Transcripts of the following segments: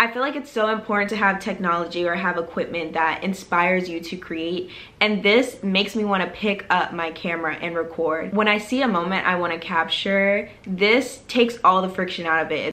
I feel like it's so important to have technology or have equipment that inspires you to create, and this makes me want to pick up my camera and record. When I see a moment I want to capture, this takes all the friction out of it.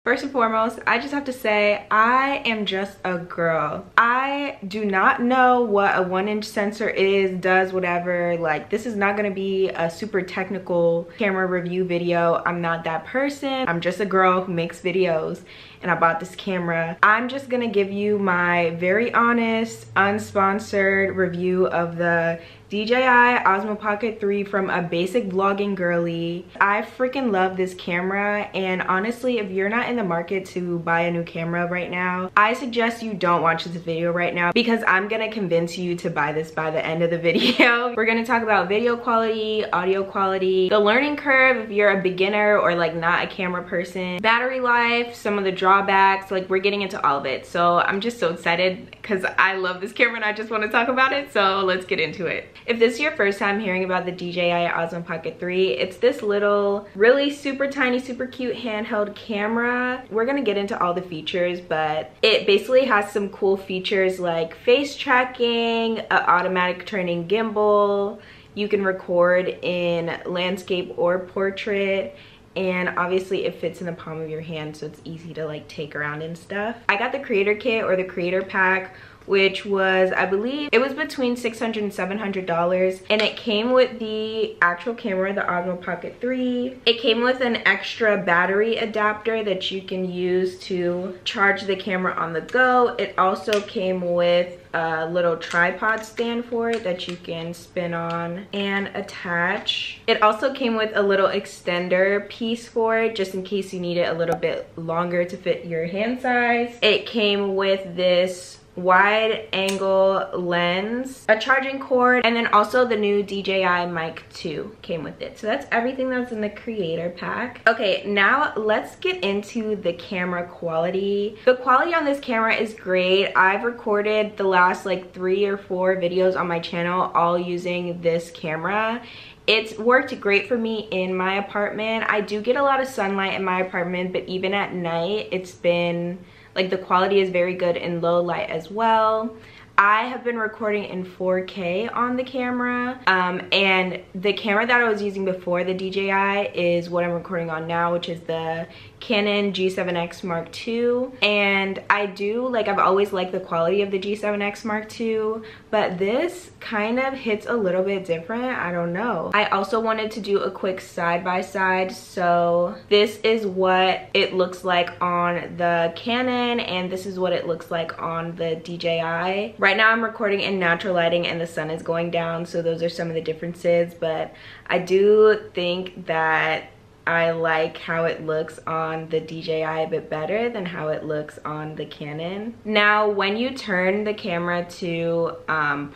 First and foremost, I just have to say, I am just a girl. I do not know what a 1-inch sensor is, does, whatever. Like, this is not gonna be a super technical camera review video. I'm not that person. I'm just a girl who makes videos, and I bought this camera. I'm just gonna give you my very honest, unsponsored review of the DJI Osmo Pocket 3 from a basic vlogging girly. I freaking love this camera, and honestly, if you're not in the market to buy a new camera right now, I suggest you don't watch this video right now, because I'm gonna convince you to buy this by the end of the video. We're gonna talk about video quality, audio quality, the learning curve if you're a beginner or like not a camera person, battery life, some of the drawbacks. Like, we're getting into all of it. So I'm just so excited because I love this camera and I just want to talk about it. So let's get into it. If this is your first time hearing about the DJI Osmo Pocket 3, it's this little, really super tiny, super cute handheld camera. We're gonna get into all the features, but it basically has some cool features like face tracking, an automatic turning gimbal. You can record in landscape or portrait, and obviously it fits in the palm of your hand, so it's easy to like take around and stuff. I got the creator kit or the creator pack, which was, I believe it was between $600 and $700, and it came with the actual camera, the Osmo Pocket 3. It came with an extra battery adapter that you can use to charge the camera on the go. It also came with a little tripod stand for it that you can spin on and attach. It also came with a little extender piece for it, just in case you need it a little bit longer to fit your hand size. It came with this wide angle lens, a charging cord, and then also the new DJI Mic 2 came with it. So that's everything that's in the creator pack. Okay, now let's get into the camera quality. The quality on this camera is great. I've recorded the last like 3 or 4 videos on my channel all using this camera. It's worked great for me in my apartment. I do get a lot of sunlight in my apartment, but even at night, it's been like, the quality is very good in low light as well. I have been recording in 4K on the camera, and the camera that I was using before the DJI is what I'm recording on now, which is the Canon G7X Mark II. And I do, like, I've always liked the quality of the G7X Mark II, but this kind of hits a little bit different. I don't know. I also wanted to do a quick side-by-side, so this is what it looks like on the Canon, and this is what it looks like on the DJI. Right now I'm recording in natural lighting and the sun is going down, so those are some of the differences, but I do think that I like how it looks on the DJI a bit better than how it looks on the Canon. Now, when you turn the camera to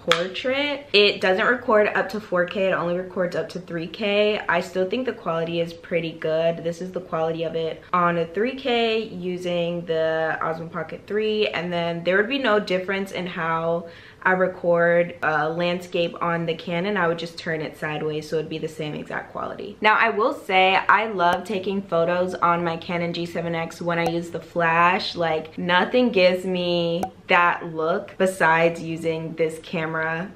portrait, it doesn't record up to 4K, it only records up to 3K. I still think the quality is pretty good. This is the quality of it on a 3K using the Osmo Pocket 3, and then there would be no difference in how I record landscape on the Canon. I would just turn it sideways, so it'd be the same exact quality. Now, I will say I love taking photos on my Canon G7X when I use the flash. Like, nothing gives me that look besides using this camera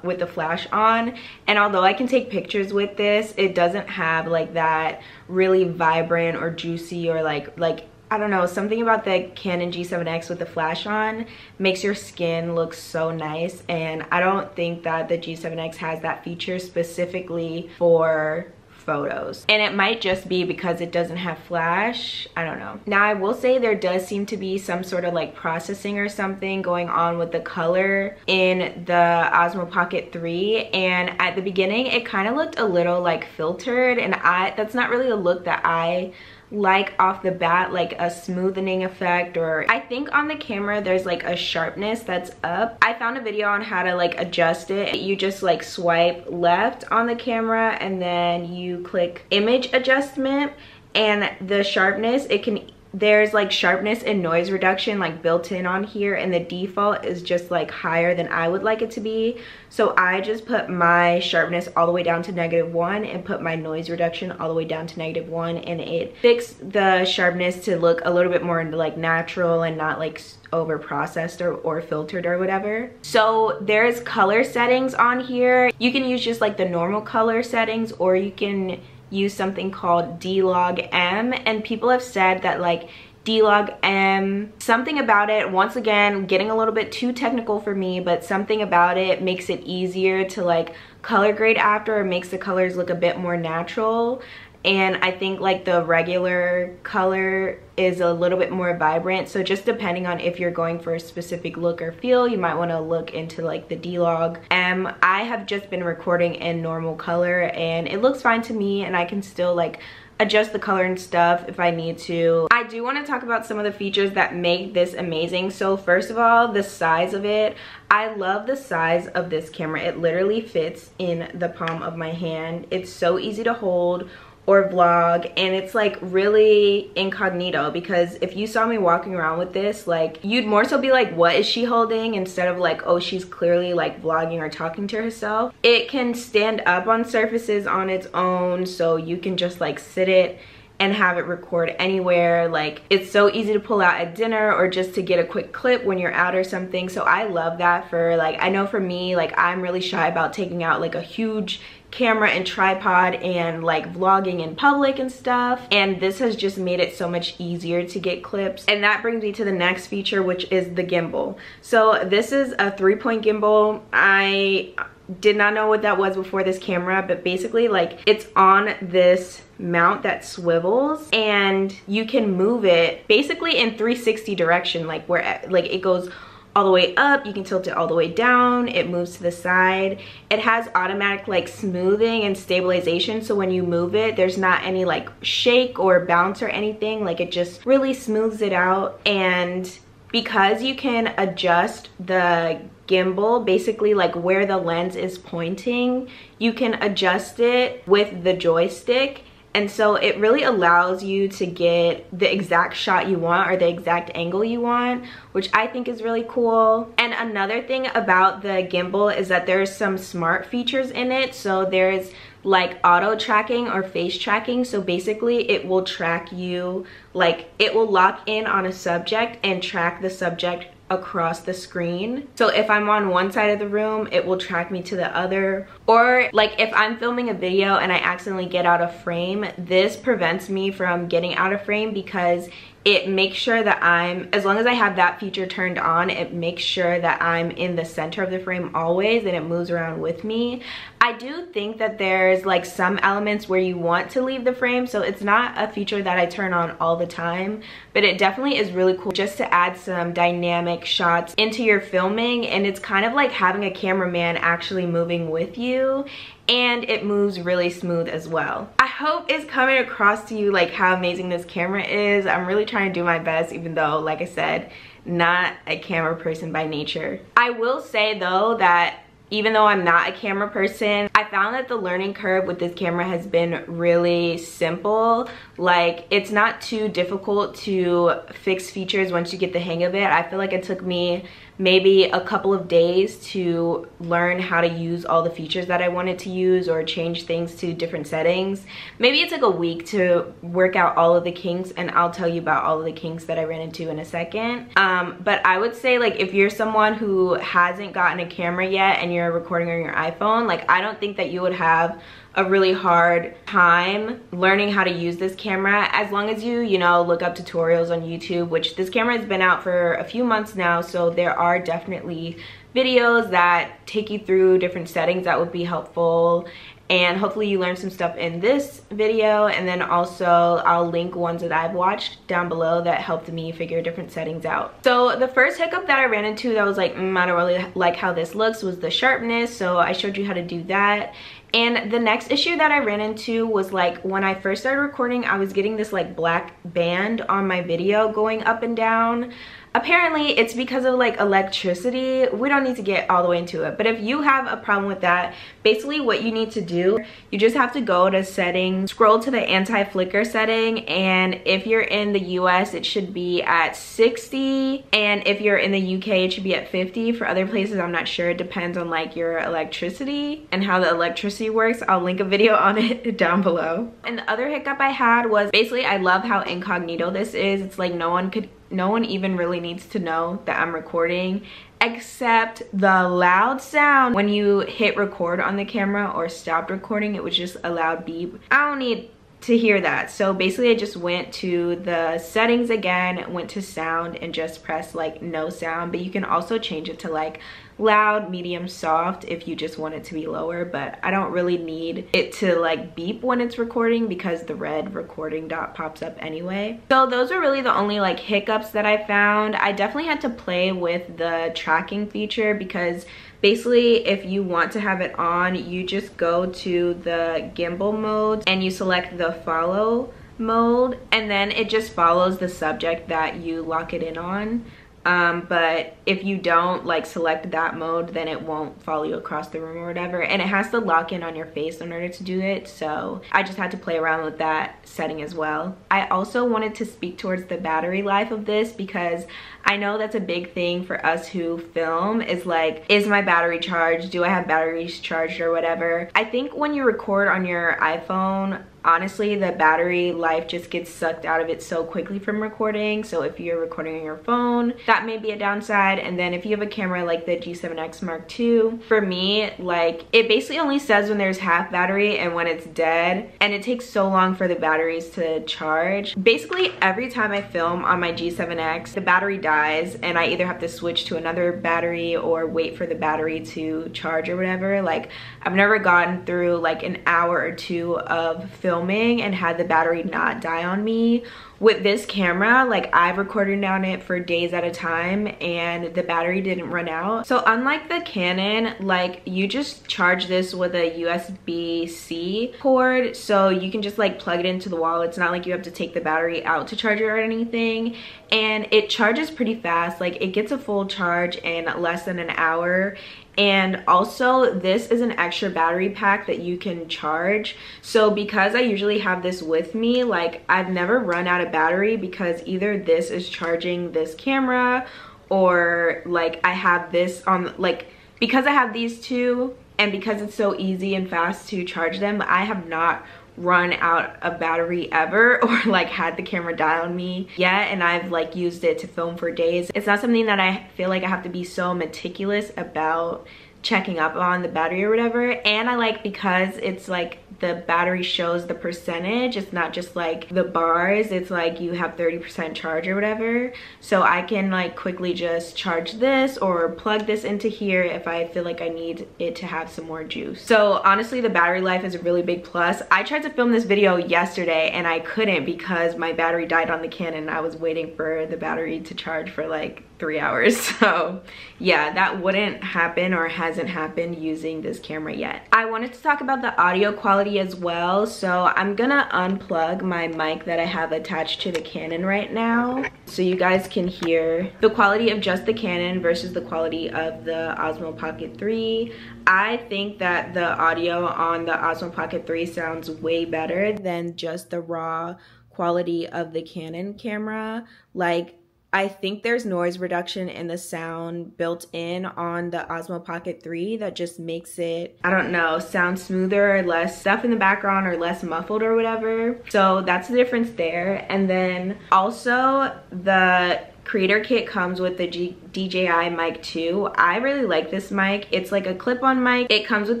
with the flash on. And although I can take pictures with this, it doesn't have like that really vibrant or juicy or like I don't know, something about the Canon G7X with the flash on makes your skin look so nice, and I don't think that the G7X has that feature specifically for photos. And it might just be because it doesn't have flash, I don't know. Now, I will say there does seem to be some sort of like processing or something going on with the color in the Osmo Pocket 3, and at the beginning it kind of looked a little like filtered, and that's not really a look that I like off the bat, like a smoothing effect. Or I think on the camera there's like a sharpness that's up. I found a video on how to like adjust it. You just like swipe left on the camera and then you click image adjustment, and the sharpness, it can there's like sharpness and noise reduction like built in on here, and the default is just like higher than I would like it to be. So I just put my sharpness all the way down to -1 and put my noise reduction all the way down to -1, and it fixed the sharpness to look a little bit more like natural and not like over processed or filtered or whatever. So there's color settings on here. You can use just like the normal color settings, or you can use something called D-Log M, and people have said that like D-Log M, something about it, once again getting a little bit too technical for me, but something about it makes it easier to like color grade after, or makes the colors look a bit more natural. And I think like the regular color is a little bit more vibrant, so just depending on if you're going for a specific look or feel, you might want to look into like the D-Log M. I have just been recording in normal color and it looks fine to me, and I can still like adjust the color and stuff if I need to. I do want to talk about some of the features that make this amazing. So first of all, the size of it. I love the size of this camera. It literally fits in the palm of my hand. It's so easy to hold or vlog, and it's like really incognito, because if you saw me walking around with this, like you'd more so be like, what is she holding, instead of like, oh, she's clearly like vlogging or talking to herself. It can stand up on surfaces on its own, so you can just like sit it and have it record anywhere. Like it's so easy to pull out at dinner or just to get a quick clip when you're out or something. So I love that. For like, I know for me, like I'm really shy about taking out like a huge camera and tripod and like vlogging in public and stuff, and this has just made it so much easier to get clips. And that brings me to the next feature, which is the gimbal. So this is a 3-point gimbal. I did not know what that was before this camera, but basically like it's on this mount that swivels, and you can move it basically in 360 direction, like where like it goes all the way up, you can tilt it all the way down, it moves to the side. It has automatic like smoothing and stabilization, so when you move it, there's not any like shake or bounce or anything. Like it just really smooths it out. And because you can adjust the gimbal, basically like where the lens is pointing, you can adjust it with the joystick. And so it really allows you to get the exact shot you want, or the exact angle you want, which I think is really cool. And another thing about the gimbal is that there's some smart features in it. So there's like auto tracking or face tracking. So basically it will track you, like it will lock in on a subject and track the subject across the screen. So if I'm on one side of the room, it will track me to the other. Or like if I'm filming a video and I accidentally get out of frame, this prevents me from getting out of frame, because it makes sure that I'm, as long as I have that feature turned on, it makes sure that I'm in the center of the frame always, and it moves around with me. I do think that there's like some elements where you want to leave the frame, so it's not a feature that I turn on all the time, but it definitely is really cool just to add some dynamic shots into your filming. And it's kind of like having a cameraman actually moving with you, and it moves really smooth as well. I hope it's coming across to you like how amazing this camera is. I'm really trying to do my best, even though, like I said, not a camera person by nature. I will say though that even though I'm not a camera person, I found that the learning curve with this camera has been really simple. Like it's not too difficult to fix features once you get the hang of it. I feel like it took me maybe a couple of days to learn how to use all the features that I wanted to use, or change things to different settings. Maybe it took a week to work out all of the kinks, and I'll tell you about all of the kinks that I ran into in a second. But I would say like if you're someone who hasn't gotten a camera yet and you're recording on your iPhone, like I don't think that you would have a really hard time learning how to use this camera, as long as you know, look up tutorials on YouTube, which this camera has been out for a few months now, so there are definitely videos that take you through different settings that would be helpful. And hopefully you learn some stuff in this video, and then also I'll link ones that I've watched down below that helped me figure different settings out. So the first hiccup that I ran into that was like, I don't really like how this looks, was the sharpness. So I showed you how to do that. And the next issue that I ran into was like when I first started recording, I was getting this like black band on my video going up and down. Apparently it's because of like electricity. We don't need to get all the way into it, but if you have a problem with that, basically what you need to do, you just have to go to settings, scroll to the anti-flicker setting, and if you're in the US it should be at 60, and if you're in the UK it should be at 50. For other places I'm not sure, it depends on like your electricity and how the electricity works. I'll link a video on it down below. And the other hiccup I had was basically I love how incognito this is. It's like no one even really needs to know that I'm recording, except the loud sound when you hit record on the camera or stopped recording. It was just a loud beep. I don't need to hear that. So basically I just went to the settings again, went to sound, and just pressed like no sound. But you can also change it to like loud, medium, soft if you just want it to be lower, but I don't really need it to like beep when it's recording because the red recording dot pops up anyway. So those are really the only like hiccups that I found. I definitely had to play with the tracking feature because basically if you want to have it on, you just go to the gimbal mode and you select the follow mode, and then it just follows the subject that you lock it in on. But if you don't like select that mode, then it won't follow you across the room or whatever, and it has to lock in on your face in order to do it. So I just had to play around with that setting as well. I also wanted to speak towards the battery life of this because I know that's a big thing for us who film, is like, is my battery charged? Do I have batteries charged or whatever? I think when you record on your iPhone, honestly, the battery life just gets sucked out of it so quickly from recording. So if you're recording on your phone, that may be a downside. And then if you have a camera like the G7X Mark II, for me, like it basically only says when there's half battery and when it's dead, and it takes so long for the batteries to charge. Basically every time I film on my G7X, the battery dies and I either have to switch to another battery or wait for the battery to charge or whatever. Like I've never gotten through like an hour or two of filming and had the battery not die on me. With this camera, like I've recorded on it for days at a time and the battery didn't run out. So unlike the Canon, like you just charge this with a USB-C cord, so you can just like plug it into the wall. It's not like you have to take the battery out to charge it or anything, and it charges pretty fast. Like it gets a full charge in less than an hour. And also this is an extra battery pack that you can charge. So because I usually have this with me, like I've never run out of battery because either this is charging this camera or like I have this on, like because I have these two and because it's so easy and fast to charge them, I have not run out of battery ever or like had the camera die on me yet, and I've like used it to film for days. It's not something that I feel like I have to be so meticulous about checking up on the battery or whatever. And I like because it's like the battery shows the percentage, it's not just like the bars, it's like you have 30% charge or whatever. So I can like quickly just charge this or plug this into here if I feel like I need it to have some more juice. So honestly, the battery life is a really big plus. I tried to film this video yesterday and I couldn't because my battery died on the Canon. I was waiting for the battery to charge for like 3 hours. So yeah, that wouldn't happen or hasn't happened using this camera yet. I wanted to talk about the audio quality as well. So I'm gonna unplug my mic that I have attached to the Canon right now so you guys can hear the quality of just the Canon versus the quality of the Osmo Pocket 3. I think that the audio on the Osmo Pocket 3 sounds way better than just the raw quality of the Canon camera. Like I think there's noise reduction in the sound built in on the Osmo Pocket 3 that just makes it, I don't know, sound smoother, or less stuff in the background or less muffled or whatever. So that's the difference there. And then also the creator kit comes with the DJI mic 2. I really like this mic. It's like a clip-on mic. It comes with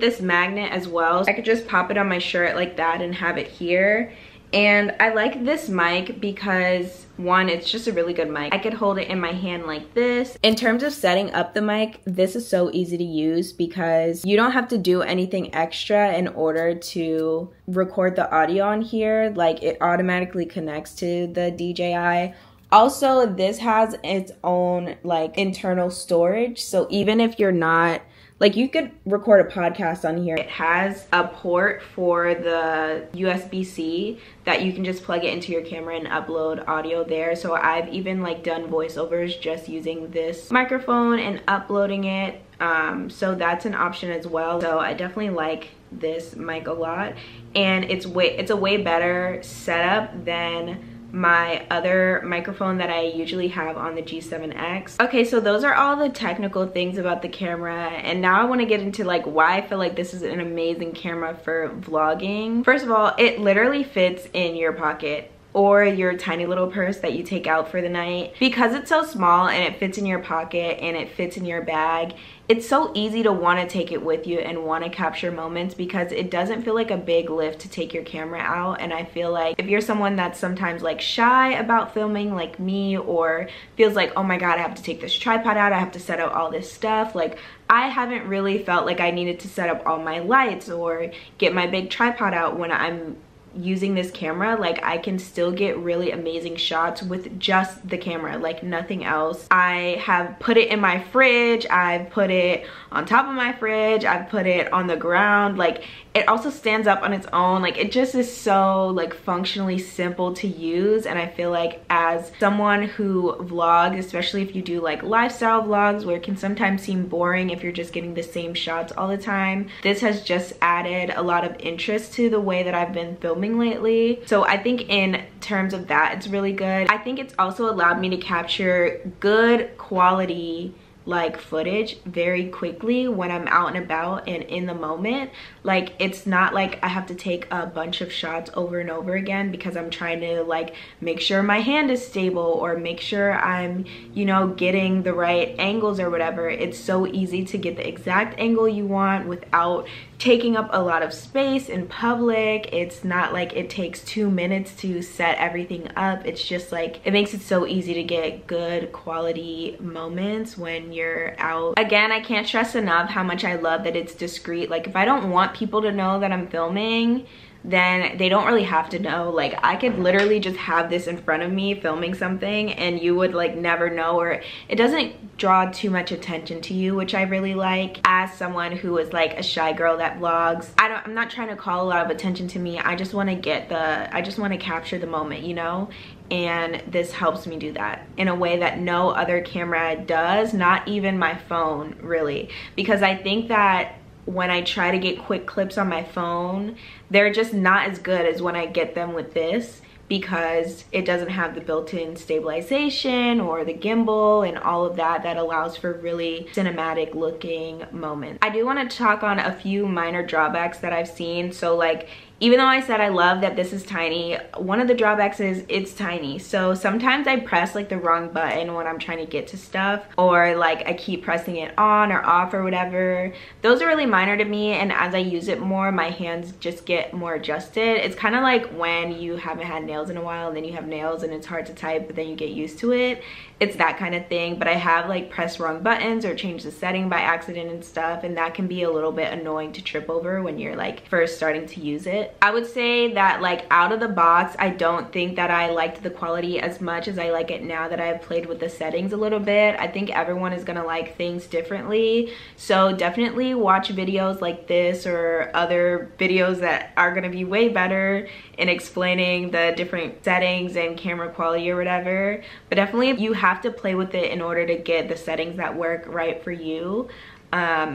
this magnet as well. I could just pop it on my shirt like that and have it here. And I like this mic because one, it's just a really good mic. I could hold it in my hand like this. In terms of setting up the mic, this is so easy to use because you don't have to do anything extra in order to record the audio on here. Like it automatically connects to the DJI. Also, this has its own like internal storage. So even if you're not Like you could record a podcast on here. It has a port for the USB-C that you can just plug it into your camera and upload audio there. So I've even like done voiceovers just using this microphone and uploading it. So that's an option as well. So I definitely like this mic a lot, and it's a way better setup than my other microphone that I usually have on the G7X. Okay, so those are all the technical things about the camera, and now I want to get into like why I feel like this is an amazing camera for vlogging. First of all, it literally fits in your pocket or your tiny little purse that you take out for the night. Because it's so small and it fits in your pocket and it fits in your bag, it's so easy to want to take it with you and want to capture moments, because it doesn't feel like a big lift to take your camera out. And I feel like if you're someone that's sometimes like shy about filming like me, or feels like, oh my god, I have to take this tripod out, I have to set up all this stuff, like I haven't really felt like I needed to set up all my lights or get my big tripod out when I'm using this camera. Like I can still get really amazing shots with just the camera, like nothing else. I have put it in my fridge, I've put it on top of my fridge, I've put it on the ground. Like it also stands up on its own. Like it just is so like functionally simple to use. And I feel like as someone who vlogs, especially if you do like lifestyle vlogs where it can sometimes seem boring if you're just getting the same shots all the time, this has just added a lot of interest to the way that I've been filming lately. So I think in terms of that, it's really good. I think it's also allowed me to capture good quality like footage very quickly when I'm out and about and in the moment. Like it's not like I have to take a bunch of shots over and over again because I'm trying to like make sure my hand is stable or make sure I'm, you know, getting the right angles or whatever. It's so easy to get the exact angle you want without taking up a lot of space in public. It's not like it takes 2 minutes to set everything up. It's just like it makes it so easy to get good quality moments when you're out. Again, I can't stress enough how much I love that it's discreet. Like if I don't want people to know that I'm filming, then they don't really have to know. Like I could literally just have this in front of me filming something and you would like never know, or it doesn't draw too much attention to you, which I really like. As someone who is like a shy girl that vlogs, I'm not trying to call a lot of attention to me. I just want to capture the moment, you know? And this helps me do that in a way that no other camera does, not even my phone really. Because I think that when I try to get quick clips on my phone, they're just not as good as when I get them with this, because it doesn't have the built-in stabilization or the gimbal and all of that that allows for really cinematic looking moments. I do want to talk on a few minor drawbacks that I've seen. So like, even though I said I love that this is tiny, one of the drawbacks is it's tiny. So sometimes I press like the wrong button when I'm trying to get to stuff, or like I keep pressing it on or off or whatever. Those are really minor to me, and as I use it more, my hands just get more adjusted. It's kind of like when you haven't had nails in a while and then you have nails and it's hard to type, but then you get used to it. It's that kind of thing. But I have like pressed wrong buttons or changed the setting by accident and stuff, and that can be a little bit annoying to trip over when you're like first starting to use it. I would say that like out of the box, I don't think that I liked the quality as much as I like it now that I've played with the settings a little bit. I think everyone is gonna like things differently, so definitely watch videos like this or other videos that are gonna be way better in explaining the different settings and camera quality or whatever. But definitely you have to play with it in order to get the settings that work right for you.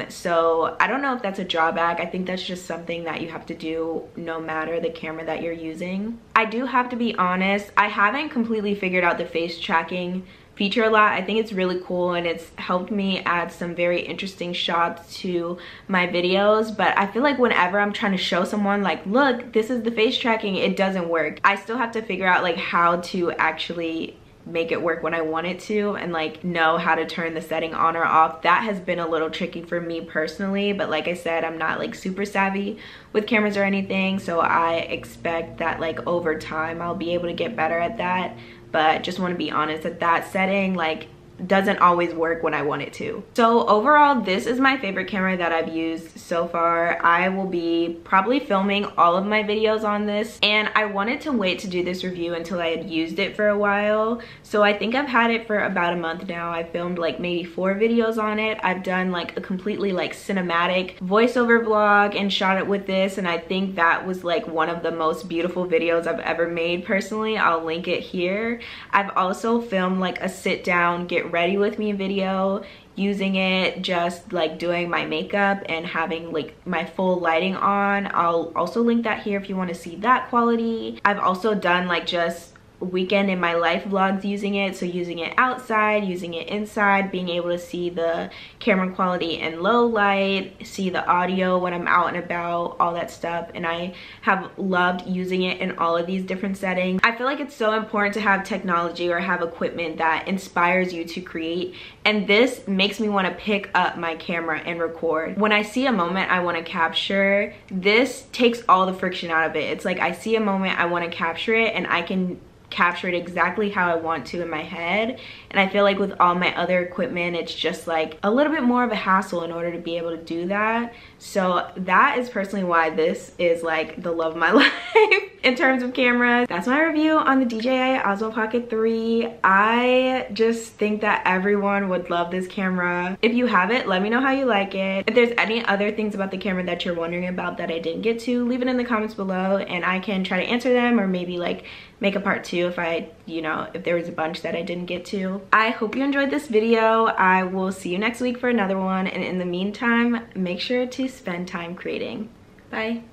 So I don't know if that's a drawback. I think that's just something that you have to do no matter the camera that you're using. I do have to be honest, I haven't completely figured out the face tracking feature a lot. I think it's really cool and it's helped me add some very interesting shots to my videos, but I feel like whenever I'm trying to show someone like, look, this is the face tracking, it doesn't work. I still have to figure out like how to actually make it work when I want it to, and like know how to turn the setting on or off. That has been a little tricky for me personally, but like I said, I'm not like super savvy with cameras or anything, so I expect that like over time I'll be able to get better at that. But just want to be honest, that setting, like doesn't always work when I want it to. So overall, this is my favorite camera that I've used so far. I will be probably filming all of my videos on this, and I wanted to wait to do this review until I had used it for a while. So I think I've had it for about a month now. I filmed like maybe 4 videos on it. I've done like a completely like cinematic voiceover vlog and shot it with this, and I think that was like one of the most beautiful videos I've ever made personally. I'll link it here. I've also filmed like a sit down, get ready with me video using it, just like doing my makeup and having like my full lighting on. I'll also link that here if you want to see that quality. I've also done like just weekend in my life vlogs using it, so using it outside, using it inside, being able to see the camera quality in low light, see the audio when I'm out and about, all that stuff. And I have loved using it in all of these different settings. I feel like it's so important to have technology or have equipment that inspires you to create, and this makes me want to pick up my camera and record. When I see a moment I want to capture, this takes all the friction out of it. It's like I see a moment, I want to capture it, and I can capture it exactly how I want to in my head. And I feel like with all my other equipment, it's just like a little bit more of a hassle in order to be able to do that. So that is personally why this is like the love of my life in terms of cameras. That's my review on the DJI Osmo Pocket 3. I just think that everyone would love this camera. If you have it, let me know how you like it. If there's any other things about the camera that you're wondering about that I didn't get to, leave it in the comments below and I can try to answer them, or maybe like make a part 2 if I, you know, if there was a bunch that I didn't get to. I hope you enjoyed this video. I will see you next week for another one, and in the meantime, make sure to spend time creating. Bye.